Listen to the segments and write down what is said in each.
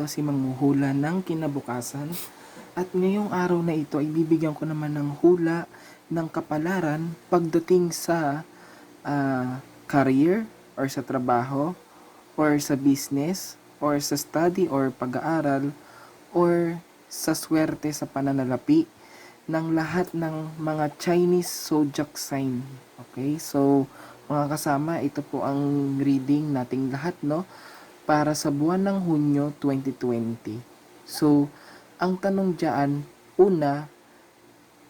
si manghuhula ng kinabukasan. At ngayong araw na ito ay bibigyan ko naman ng hula ng kapalaran pagdating sa career or sa trabaho or sa business or sa study or pag-aaral or sa swerte sa pananalapi ng lahat ng mga Chinese zodiac sign. Okay? So, mga kasama, ito po ang reading nating lahat, no? Para sa buwan ng Hunyo 2020. So, ang tanong diyan, una,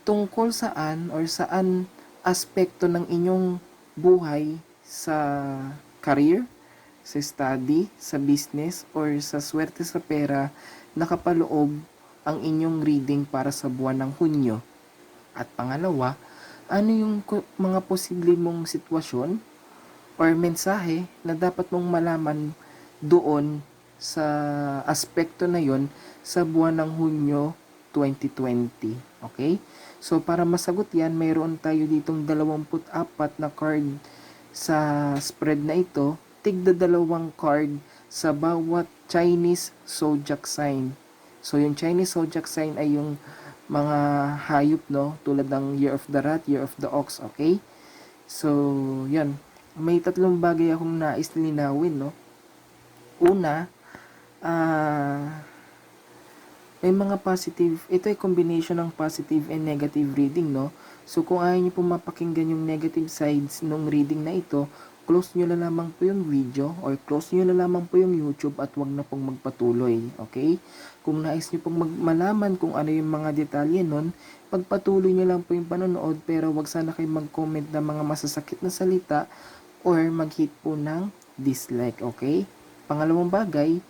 tungkol saan or saan aspekto ng inyong buhay sa career, sa study, sa business, or sa swerte sa pera nakapaloob ang inyong reading para sa buwan ng Hunyo. At pangalawa, ano yung mga posible mong sitwasyon or mensahe na dapat mong malaman doon sa aspekto na yon sa buwan ng Hunyo 2020. Okay? So, para masagot yan, mayroon tayo ditong 24 na card sa spread na ito. Tigda 2 card sa bawat Chinese zodiac sign. So, yung Chinese zodiac sign ay yung mga hayop, no? Tulad ng Year of the Rat, Year of the Ox, okay? So, yan. May 3 bagay akong nais linawin, no? Una, may mga positive, ito ay combination ng positive and negative reading, no? So, kung ayaw nyo po mapakinggan yung negative sides ng reading na ito, close nyo na lamang po yung video or close nyo na lamang po yung YouTube at wag na pong magpatuloy, okay? Kung nais nyo pong malaman kung ano yung mga detalye nun, pagpatuloy nyo lang po yung panonood pero wag sana kayo mag-comment ng mga masasakit na salita or mag-hit po ng dislike, okay? Pangalawang bagay,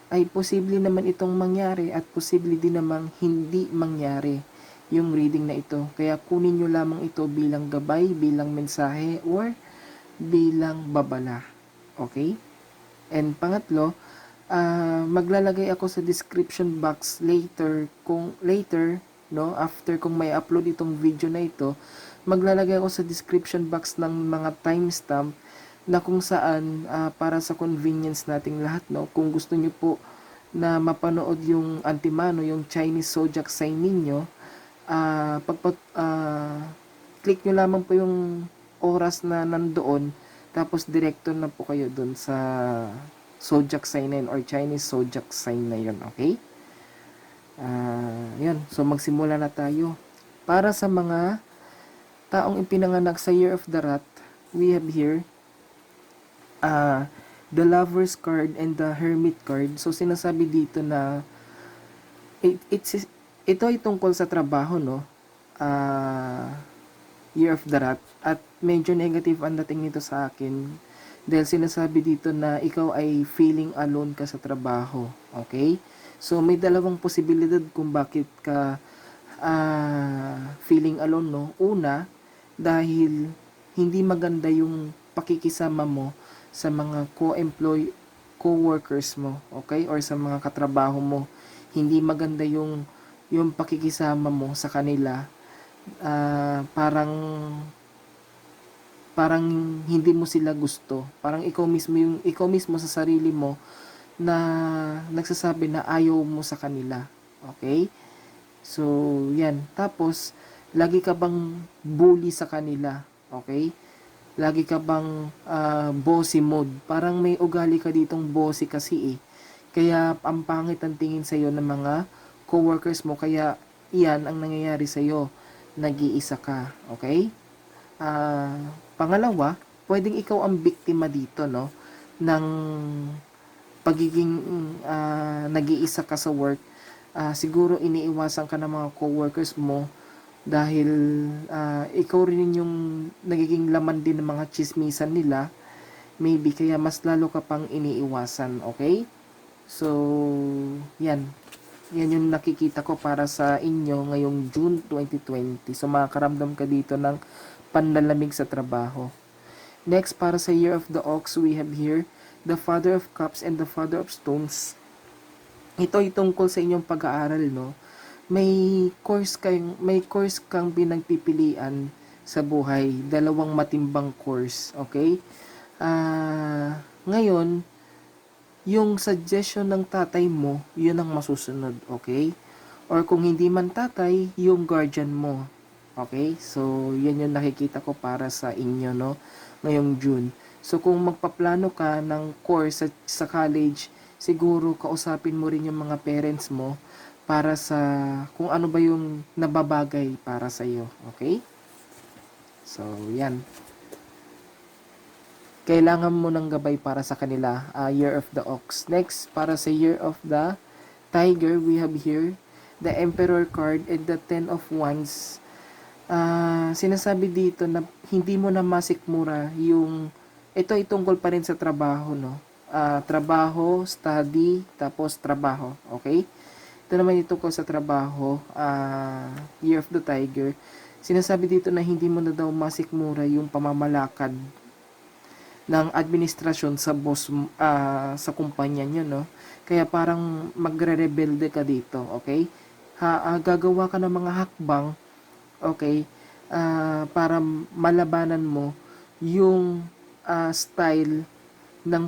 ay posible naman itong mangyari at posible din namang hindi mangyari yung reading na ito. Kaya kunin nyo lamang ito bilang gabay, bilang mensahe, or bilang babala. Okay? And pangatlo, maglalagay ako sa description box later, no, after kung may upload itong video na ito, maglalagay ako sa description box ng mga timestamp na kung saan para sa convenience nating lahat, no, kung gusto niyo po na mapanood yung antimano, yung Chinese zodiac sign ninyo, click nyo lamang po yung oras na nandoon, tapos direkto na po kayo dun sa zodiac sign na yun or Chinese zodiac sign na yun, okay? Yun, so magsimula na tayo. Para sa mga taong ipinanganak sa Year of the Rat, we have here the Lover's card and the Hermit card. So, sinasabi dito na ito ay tungkol sa trabaho, no? Year of the Rat. At medyo negative ang dating nito sa akin dahil sinasabi dito na ikaw ay feeling alone ka sa trabaho. Okay? So, may 2 posibilidad kung bakit ka feeling alone, no? Una, dahil hindi maganda yung pakikisama mo sa mga co-workers mo, okay? Or sa mga katrabaho mo. Hindi maganda yung pakikisama mo sa kanila. Parang hindi mo sila gusto. Parang ikaw mismo sa sarili mo na nagsasabi na ayaw mo sa kanila. Okay? So, yan. Tapos, lagi ka bang bully sa kanila? Okay? Lagi ka bang bossy mode? Parang may ugali ka ditong bossy kasi eh. Kaya ang pangit ang tingin sa'yo ng mga coworkers mo. Kaya iyan ang nangyayari sa'yo. Nag-iisa ka. Okay? Pangalawa, pwedeng ikaw ang biktima dito, no? Ng pagiging nag-iisa ka sa work. Siguro iniiwasan ka ng mga coworkers mo dahil ikaw rin yung nagiging laman din ng mga chismisan nila, maybe kaya mas lalo ka pang iniiwasan, okay? So, yan yung nakikita ko para sa inyo ngayong June 2020. So, makakaramdam ka dito ng panlalamig sa trabaho. Next, para sa Year of the Ox, we have here the Father of Cups and the Father of Stones. Ito ay tungkol sa inyong pag-aaral, no? May course kang pinagpipilian sa buhay, 2 matimbang course, okay? Ngayon, yung suggestion ng tatay mo, yun ang masusunod, okay? Or kung hindi man tatay, yung guardian mo. Okay? So, yan yung nakikita ko para sa inyo, no? Ngayong June. So, kung magpaplano ka ng course sa college, siguro kausapin mo rin yung mga parents mo para sa kung ano ba yung nababagay para sa iyo. Okay? So, yan. Kailangan mo ng gabay para sa kanila, Year of the Ox. Next, para sa Year of the Tiger, we have here the Emperor card and the Ten of Wands. Sinasabi dito na hindi mo na masikmura yung ito ay tungkol pa rin sa trabaho, no? Trabaho, study, tapos trabaho, okay? Ito naman yung tungkol sa trabaho, Year of the Tiger. Sinasabi dito na hindi mo na daw masikmura yung pamamalakad ng administrasyon sa boss sa kumpanya niyo, no? Kaya parang magre-rebelde ka dito, okay? Gagawa ka ng mga hakbang, okay? Para malabanan mo yung style ng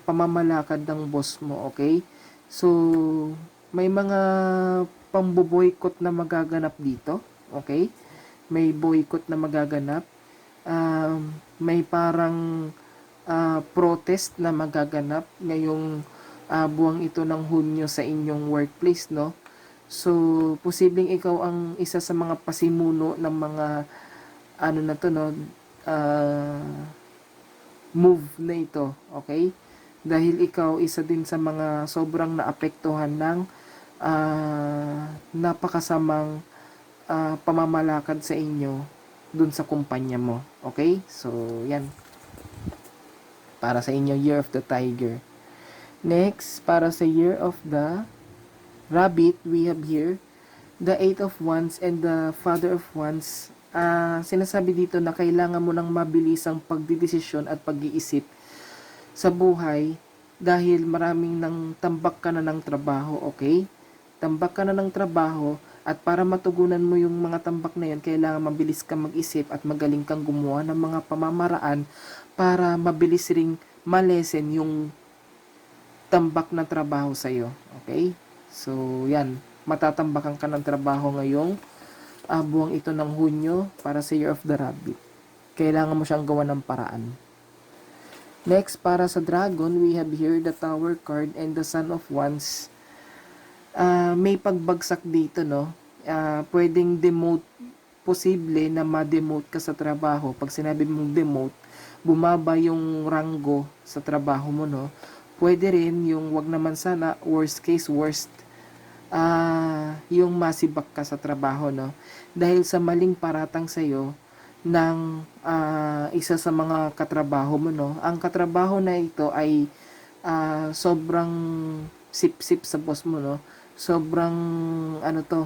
pamamalakad ng boss mo, okay? So, may mga pamboboykot na magaganap dito, okay? May boycott na magaganap, may parang protest na magaganap ngayong buwang ito ng Hunyo sa inyong workplace, no? So, posibleng ikaw ang isa sa mga pasimuno ng mga ano na to, no? Move na ito, okay? Dahil ikaw isa din sa mga sobrang naapektuhan ng napakasamang pamamalakad sa inyo dun sa kumpanya mo. Okay? So, yan. Para sa inyo, Year of the Tiger. Next, para sa Year of the Rabbit, we have here the Eight of Wands and the Father of Wands. Sinasabi dito na kailangan mo ng mabilisang pagdidesisyon at pag-iisip sa buhay dahil maraming nang tambak ka na ng trabaho, okay? Tambak ka na ng trabaho at para matugunan mo yung mga tambak na yan, kailangan mabilis kang mag-isip at magaling kang gumawa ng mga pamamaraan para mabilis ring malesen yung tambak na trabaho sa'yo. Okay? So, yan. Matatambakan ka ng trabaho ngayong buwang ito ng Hunyo para sa Year of the Rabbit. Kailangan mo siyang gawa ng paraan. Next, para sa Dragon, we have here the Tower card and the Sun of Wands. May pagbagsak dito, no? Pwedeng demote, posible na ma-demote ka sa trabaho. Pag sinabi mong demote, bumaba yung ranggo sa trabaho mo, no? Pwede rin yung wag naman sana, worst case, worst, yung masibak ka sa trabaho, no? Dahil sa maling paratang sa'yo ng isa sa mga katrabaho mo, no? Ang katrabaho na ito ay sobrang sip-sip sa boss mo, no? Sobrang ano to,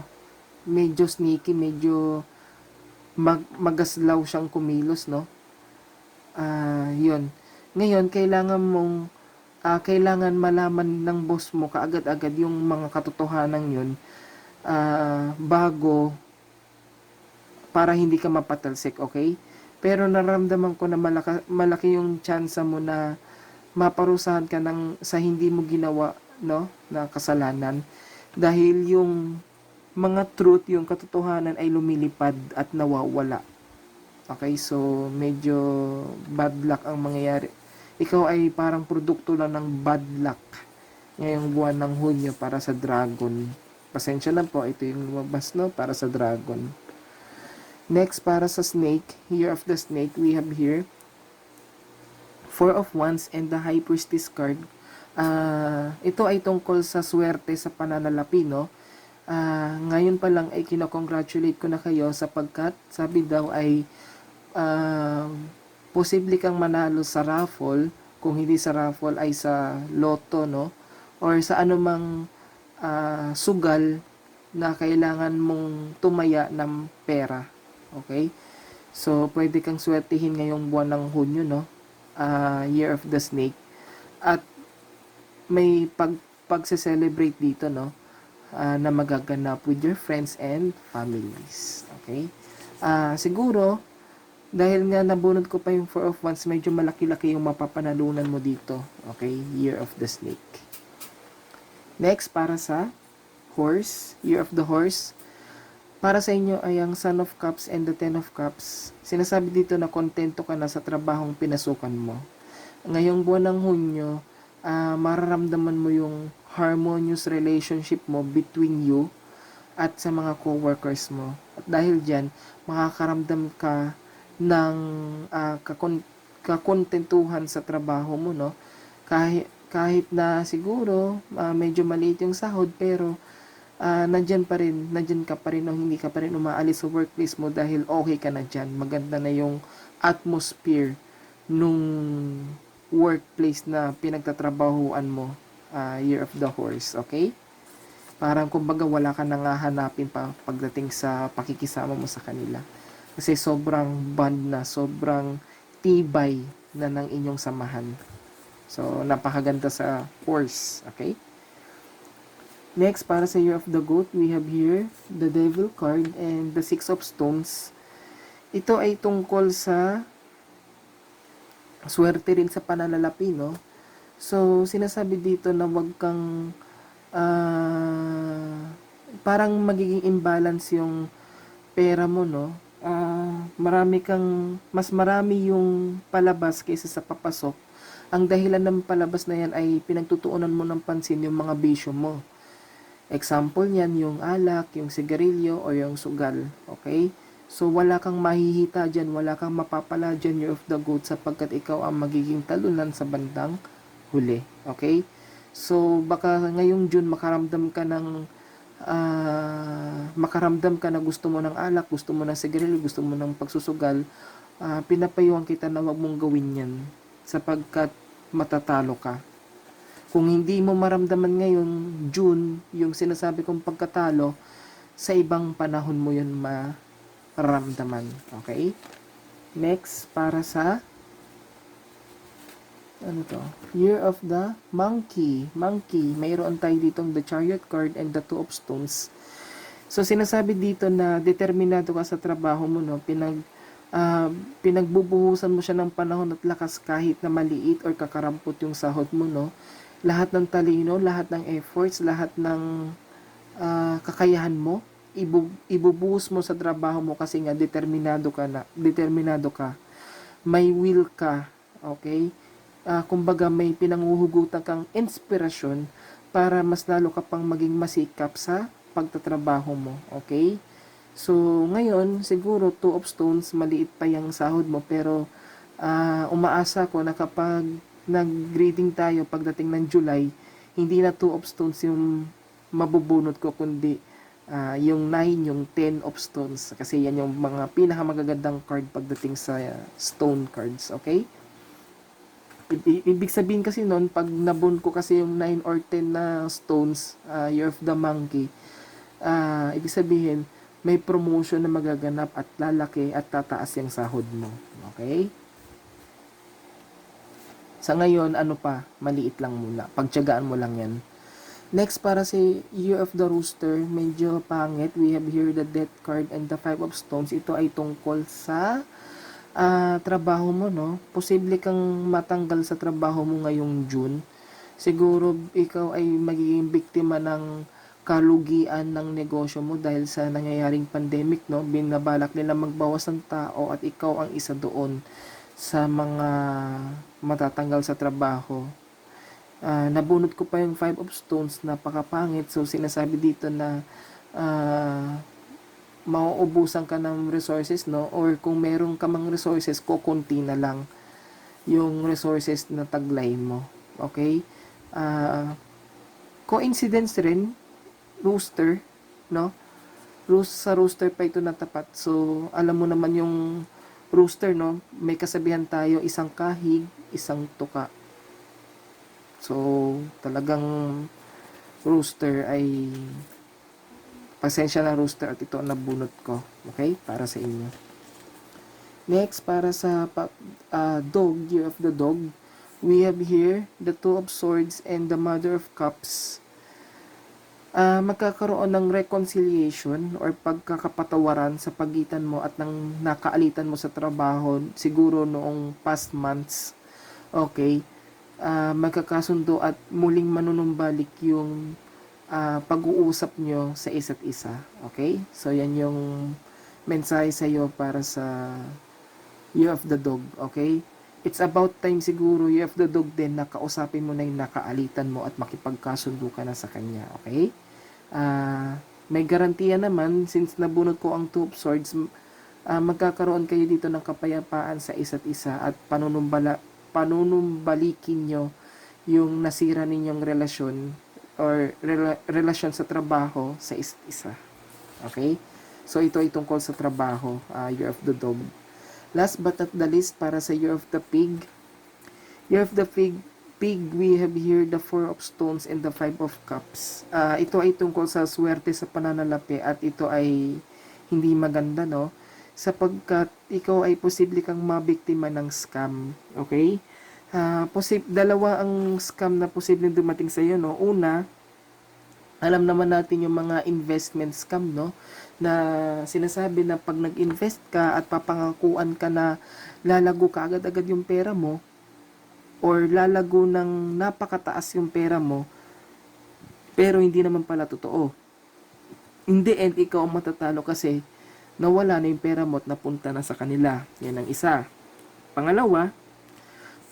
medyo sneaky, medyo magaslaw siyang kumilos, no? Yun. Ngayon, kailangan malaman ng boss mo kaagad-agad yung mga katotohanan yun bago para hindi ka mapatalsik, okay? Pero nararamdaman ko na malaki yung tsansa mo na maparusahan ka sa hindi mo ginawa, no, na kasalanan dahil yung mga truth, yung katotohanan ay lumilipad at nawawala. Okay, so medyo bad luck ang mangyayari. Ikaw ay parang produkto lang ng bad luck ngayong buwan ng Hunyo para sa Dragon. Pasensya na po, ito yung lumabas, no, para sa Dragon. Next, para sa Snake, Year of the Snake, we have here Four of Wands and the High Priestess card. Ito ay tungkol sa swerte sa pananalapi, no? Ngayon pa lang ay kinocongratulate ko na kayo sapagkat sabi daw ay posible kang manalo sa raffle, kung hindi sa raffle ay sa loto, no? Or sa anumang sugal na kailangan mong tumaya ng pera. Okay? So, pwede kang swertihin ngayong buwan ng Hunyo, no? Year of the Snake. At may pagse-celebrate dito, no? Na magaganap with your friends and families. Okay? Siguro, Dahil nga nabunod ko pa yung Four of Wands, medyo malaki-laki yung mapapanalunan mo dito. Okay? Year of the Snake. Next, para sa Horse, Year of the Horse. Para sa inyo ay ang Son of Cups and the Ten of Cups. Sinasabi dito na kontento ka na sa trabahong pinasukan mo. Ngayong buwan ng Hunyo, mararamdaman mo yung harmonious relationship mo between you at sa mga co-workers mo. At dahil dyan, makakaramdam ka ng kakontentuhan sa trabaho mo, no? Kahit na siguro medyo maliit yung sahod, pero nandyan ka pa rin o hindi ka pa rin umaalis sa workplace mo dahil okay ka na dyan. Maganda na yung atmosphere nung workplace na pinagtatrabahuan mo, Year of the Horse, okay? Parang kumbaga wala ka nang hahanapin pa pagdating sa pakikisama mo sa kanila. Kasi sobrang bond na, sobrang tibay na ng inyong samahan. So, napakaganda sa horse, okay? Next, para sa Year of the Goat, we have here the Devil card and the Six of Stones. Ito ay tungkol sa swerte rin sa pananalapi, no? So, sinasabi dito na wag kang parang magiging imbalance yung pera mo, no? Mas marami yung palabas kaysa sa papasok. Ang dahilan ng palabas na yan ay pinagtutuunan mo ng pansin yung mga bisyo mo. Example niyan, yung alak, yung sigarilyo, o yung sugal. Okay? So, wala kang mahihita dyan, wala kang mapapala dyan, Year of the Goat, sapagkat ikaw ang magiging talunan sa bandang huli. Okay? So, baka ngayong June makaramdam ka na gusto mo ng alak, gusto mo ng sigarilyo, gusto mo ng pagsusugal. Pinapayuhan kita na wag mong gawin yan sapagkat matatalo ka. Kung hindi mo maramdaman ngayon, June, yung sinasabi kong pagkatalo, sa ibang panahon mo yun maramdaman. Okay? Next, para sa Year of the Monkey. Mayroon tayo ditong the Chariot card and the Two of Stones. So, sinasabi dito na determinado ka sa trabaho mo, no? Pinagbubuhusan mo siya ng panahon at lakas kahit na maliit or kakarampot yung sahod mo, no? Lahat ng talino, lahat ng efforts, lahat ng kakayahan mo, ibubuhos mo sa trabaho mo kasi nga determinado ka. May will ka, okay? Kumbaga may pinanguhugutan kang inspirasyon para mas lalo ka pang maging masikap sa pagtatrabaho mo, okay? So, ngayon, siguro Two of Stones, maliit pa yung sahod mo, pero umaasa ko na kapag nag-greeting tayo pagdating ng July, hindi na Two of Stones yung mabubunot ko, kundi yung 9, yung 10 of Stones. Kasi yan yung mga pinakamagagandang card pagdating sa stone cards, okay? Ibig sabihin kasi noon, pag nabon ko kasi yung 9 or 10 na stones, Year of the Monkey, ibig sabihin, may promotion na magaganap at lalaki at tataas yung sahod mo. Okay? Sa ngayon, maliit lang muna. Pagtiyagaan mo lang yan. Next, para sa Year of the Rooster, medyo pangit. We have here the Death card and the Five of Stones. Ito ay tungkol sa trabaho mo, no? Posible kang matanggal sa trabaho mo ngayong June. Siguro ikaw ay magiging biktima ng kalugian ng negosyo mo dahil sa nangyayaring pandemic, no? Binabalak nila magbawas ng tao at ikaw ang isa doon sa mga matatanggal sa trabaho. Nabunot ko pa yung Five of Stones, napakapangit. So sinasabi dito na mauubusan ka ng resources, no? Or kung meron ka mang resources, kukunti na lang yung resources na taglay mo. Okay? Coincidence rin, rooster, no? Sa rooster pa ito natapat. So, alam mo naman yung rooster, no? May kasabihan tayo, isang kahig, isang tuka. So, talagang rooster ay pasensya na rooster at ito ang nabunot ko. Okay? Para sa inyo. Next, para sa dog, Year of the Dog, we have here the Two of Swords and the Mother of Cups. magkakaroon ng reconciliation or pagkakapatawaran sa pagitan mo at ng nakaalitan mo sa trabaho siguro noong past months. Okay, magkakasundo at muling manunumbalik yung pag-uusap nyo sa isa't isa. Okay? So, yan yung mensahe sa iyo para sa Year of the Dog. Okay? It's about time siguro, Year of the Dog din, na kausapin mo na yung nakaalitan mo at makipagkasundo ka na sa kanya. Okay? May garantiya naman, since nabunot ko ang Two of Swords, magkakaroon kayo dito ng kapayapaan sa isa't isa at panunumbalikin nyo yung nasira ninyong relasyon or relasyon sa trabaho sa isa't isa. Okay? So, ito ay tungkol sa trabaho, Year of the Dog. Last but not the least, para sa Year of the Pig. Year of the Pig, we have here the Four of Stones and the Five of Cups. Ito ay tungkol sa swerte sa pananalapi at ito ay hindi maganda, no? Sapagkat ikaw ay posible kang mabiktima ng scam. Okay? Dalawa ang scam na posibleng dumating sa iyo, no? Una, alam naman natin yung mga investment scam, no? Na sinasabi na pag nag-invest ka at papangakuan ka na lalago ka agad-agad yung pera mo or lalago ng napakataas yung pera mo, pero hindi naman pala totoo. In the end, ikaw ang matatalo kasi nawala na yung pera mo at napunta na sa kanila. Yan ang isa. Pangalawa,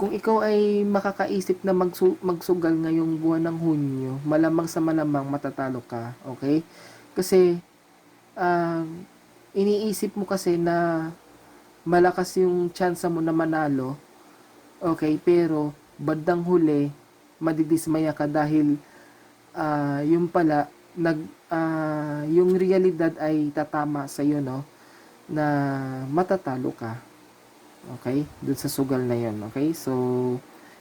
kung ikaw ay makakaisip na magsugal ngayong buwan ng Hunyo, malamang sa malamang matatalo ka. Okay? Kasi, iniisip mo kasi na malakas yung chance mo na manalo. Okay? Pero, bandang huli, madidismaya ka dahil yung pala, yung realidad ay tatama sa iyo, no? Na matatalo ka. Okay? Doon sa sugal na yon. Okay? So,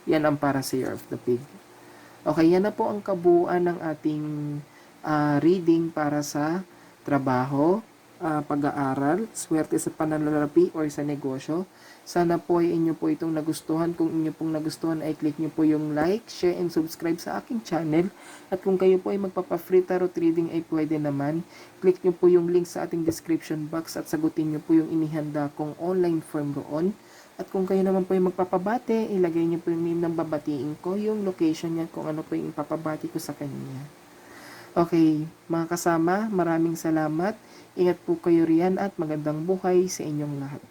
yan ang para sa Year of the Pig. Okay, yan na po ang kabuuan ng ating reading para sa trabaho, pag-aaral, swerte sa pananalapi or sa negosyo. Sana po ay inyo po itong nagustuhan. Kung inyo pong nagustuhan ay click nyo po yung like, share, and subscribe sa aking channel. At kung kayo po ay magpapa-free tarot reading ay pwede naman. Click nyo po yung link sa ating description box at sagutin nyo po yung inihanda kong online form roon. At kung kayo naman po ay magpapabate, ilagay nyo po yung name ng babatiin ko, yung location niya, kung ano po yung ipapabati ko sa kanya. Okay, mga kasama, maraming salamat. Ingat po kayo riyan at magandang buhay sa inyong lahat.